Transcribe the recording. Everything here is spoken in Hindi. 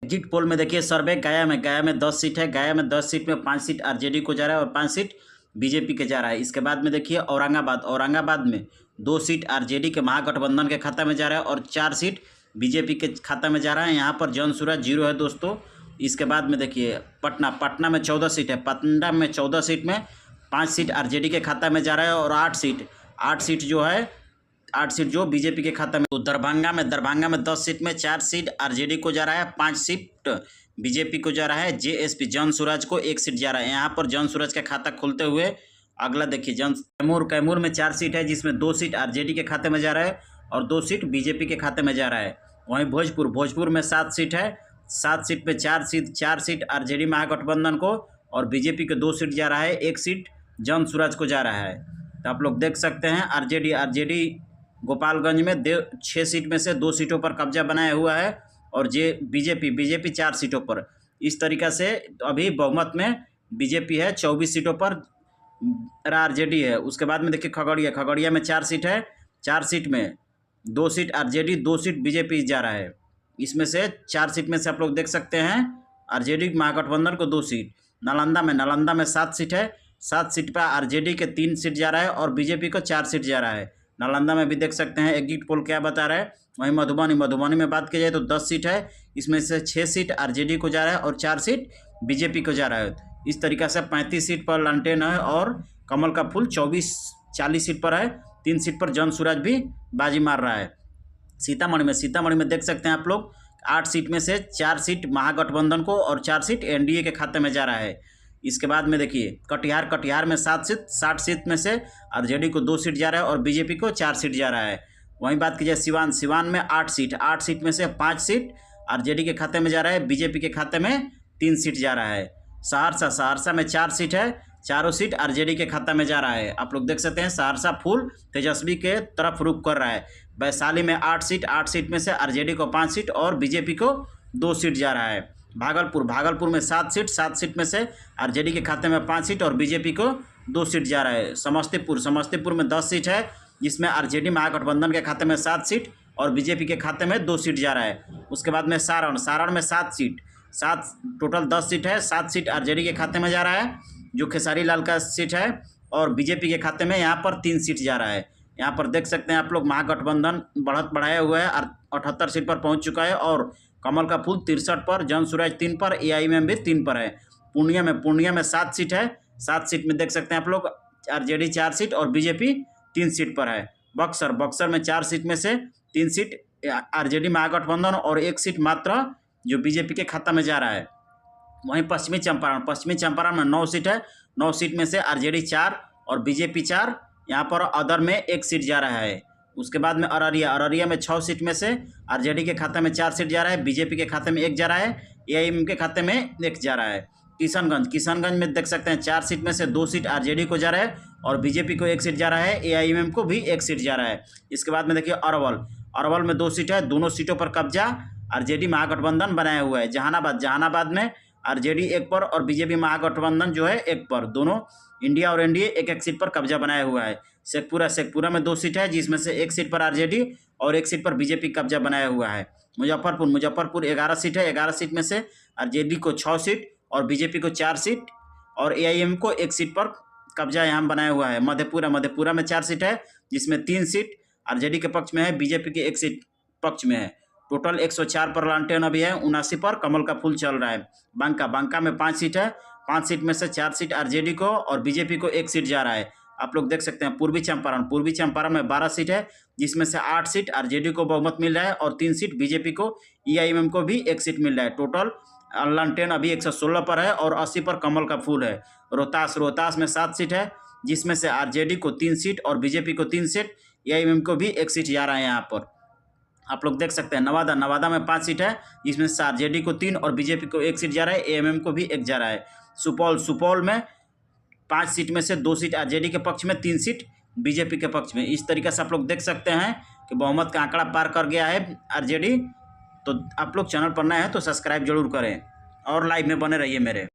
एग्जिट पोल में देखिए सर्वे गया में 10 सीट है। गया में 10 सीट में 5 सीट आरजेडी को जा रहा है और 5 सीट बीजेपी के जा रहा है। इसके बाद में देखिए औरंगाबाद में 2 सीट आरजेडी के महागठबंधन के खाता में जा रहा है और 4 सीट बीजेपी के खाता में जा रहा है। यहाँ पर जनसुराज 0 है दोस्तों। इसके बाद में देखिए पटना में 14 सीट है। पटना में 14 सीट में 5 सीट आरजेडी के खाता में जा रहा है और 8 सीट जो बीजेपी के खाता में। तो दरभंगा में 10 सीट में 4 सीट आरजेडी को जा रहा है, 5 सीट बीजेपी को जा रहा है। जेएसपी जनसुराज को 1 सीट जा रहा है। यहाँ पर जनसुराज का खाता खोलते हुए अगला देखिए कैमूर में 4 सीट है, जिसमें 2 सीट आरजेडी के खाते में जा रहा है और 2 सीट बीजेपी के खाते में जा रहा है। वहीं भोजपुर में 7 सीट है। 7 सीट पे 4 सीट आरजेडी महागठबंधन को और बीजेपी के 2 सीट जा रहा है, 1 सीट जनसुराज को जा रहा है। तो आप लोग देख सकते हैं आरजेडी गोपालगंज में 6 सीट में से 2 सीटों पर कब्जा बनाया हुआ है और बीजेपी 4 सीटों पर। इस तरीक़ा से अभी बहुमत में बीजेपी है, 24 सीटों पर आरजेडी है। उसके बाद में देखिए खगड़िया में 4 सीट है। 4 सीट में 2 सीट आरजेडी, 2 सीट बीजेपी जा रहा है। इसमें से 4 सीट में से आप लोग देख सकते हैं आरजेडी महागठबंधन को 2 सीट। नालंदा में 7 सीट है। 7 सीट पर आरजेडी के 3 सीट जा रहा है और बीजेपी को 4 सीट जा रहा है। नालंदा में भी देख सकते हैं एग्जिट पोल क्या बता रहा है। वहीं मधुबनी में बात की जाए तो 10 सीट है। इसमें से 6 सीट आरजेडी को जा रहा है और 4 सीट बीजेपी को जा रहा है। इस तरीक़ा से 35 सीट पर लालटेन है और कमल का फूल 40 सीट पर है। 3 सीट पर जनसुराज भी बाजी मार रहा है। सीतामढ़ी में देख सकते हैं आप लोग 8 सीट में से 4 सीट महागठबंधन को और 4 सीट एनडीए के खाते में जा रहा है। इसके बाद में देखिए कटिहार में 60 सीट में से आरजेडी को 2 सीट जा रहा है और बीजेपी को 4 सीट जा रहा है। वहीं बात की जाए सिवान में 8 सीट में से 5 सीट आरजेडी के खाते में जा रहा है, बीजेपी के खाते में 3 सीट जा रहा है। सहरसा में 4 सीट है। चारों सीट आरजेडी के खाता में जा रहा है। आप लोग देख सकते हैं सहरसा फुल तेजस्वी के तरफ रुख कर रहा है। वैशाली में 8 सीट में से आरजेडी को 5 सीट और बीजेपी को 2 सीट जा रहा है। भागलपुर में 7 सीट में से आरजेडी के खाते में 5 सीट और बीजेपी को 2 सीट जा रहा है। समस्तीपुर में 10 सीट है, जिसमें आरजेडी महागठबंधन के खाते में 7 सीट और बीजेपी के खाते में 2 सीट जा रहा है। उसके बाद में सारण में 7 टोटल 10 सीट है। 7 सीट आरजेडी के खाते में जा रहा है, जो खेसारी लाल का सीट है, और बीजेपी के खाते में यहाँ पर 3 सीट जा रहा है। यहाँ पर देख सकते हैं आप लोग महागठबंधन बढ़ाया हुआ है, 78 सीट पर पहुँच चुका है और कमल का फूल 63 पर, जनसुराज 3 पर, एआईएमएम भी 3 पर है। पूर्णिया में 7 सीट है। 7 सीट में देख सकते हैं आप लोग आरजेडी 4 सीट और बीजेपी 3 सीट पर है। बक्सर में 4 सीट में से 3 सीट आरजेडी महागठबंधन और 1 सीट मात्र जो बीजेपी के खाता में जा रहा है। वहीं पश्चिमी चंपारण में 9 सीट है। 9 सीट में से आरजेडी 4 और बीजेपी 4, यहाँ पर अदर में 1 सीट जा रहा है। उसके बाद में अररिया में 6 सीट में से आरजेडी के खाते में 4 सीट जा रहा है, बीजेपी के खाते में 1 जा रहा है, एआईएम के खाते में 1 जा रहा है। किशनगंज में देख सकते हैं 4 सीट में से 2 सीट आरजेडी को जा रहा है और बीजेपी को 1 सीट जा रहा है, एआईएम को भी 1 सीट जा रहा है। इसके बाद में देखिए अरवल में 2 सीट है। दोनों सीटों पर कब्जा आरजेडी महागठबंधन बनाया हुआ है। जहानाबाद में आरजेडी 1 पर और बीजेपी महागठबंधन जो है 1 पर, दोनों इंडिया और एनडीए 1 सीट पर कब्जा बनाया हुआ है। शेखपुरा में 2 सीट है, जिसमें से 1 सीट पर आरजेडी और 1 सीट पर बीजेपी कब्जा बनाया हुआ है। मुजफ्फरपुर 11 सीट है। 11 सीट में से आरजेडी को 6 सीट और बीजेपी को 4 सीट और एआईएम को 1 सीट पर कब्जा यहाँ बनाया हुआ है। मधेपुरा में 4 सीट है, जिसमें 3 सीट आरजेडी के पक्ष में है, बीजेपी के 1 सीट पक्ष में है। टोटल 104 पर लालटेन अभी है, 79 पर कमल का फूल चल रहा है। बांका में 5 सीट है। 5 सीट में से 4 सीट आरजेडी को और बीजेपी को 1 सीट जा रहा है। आप लोग देख सकते हैं पूर्वी चंपारण में 12 सीट है, जिसमें से 8 सीट आरजेडी को बहुमत मिल रहा है और 3 सीट बीजेपी को, एआईएम को भी 1 सीट मिल रहा है। टोटल लालटेन अभी 116 पर है और 80 पर कमल का फूल है। रोहतास में 7 सीट है, जिसमें से आरजेडी को 3 सीट और बीजेपी को 3 सीट, एआईएम को भी 1 सीट जा रहा है। यहाँ पर आप लोग देख सकते हैं नवादा में 5 सीट है, जिसमें से आरजेडी को 3 और बीजेपी को 1 सीट जा रहा है, एएमएम को भी 1 जा रहा है। सुपौल में 5 सीट में से 2 सीट आरजेडी के पक्ष में, 3 सीट बीजेपी के पक्ष में। इस तरीके से आप लोग देख सकते हैं कि बहुमत का आंकड़ा पार कर गया है आरजेडी। तो आप लोग चैनल पर नए हैं तो सब्सक्राइब जरूर करें और लाइव में बने रहिए मेरे।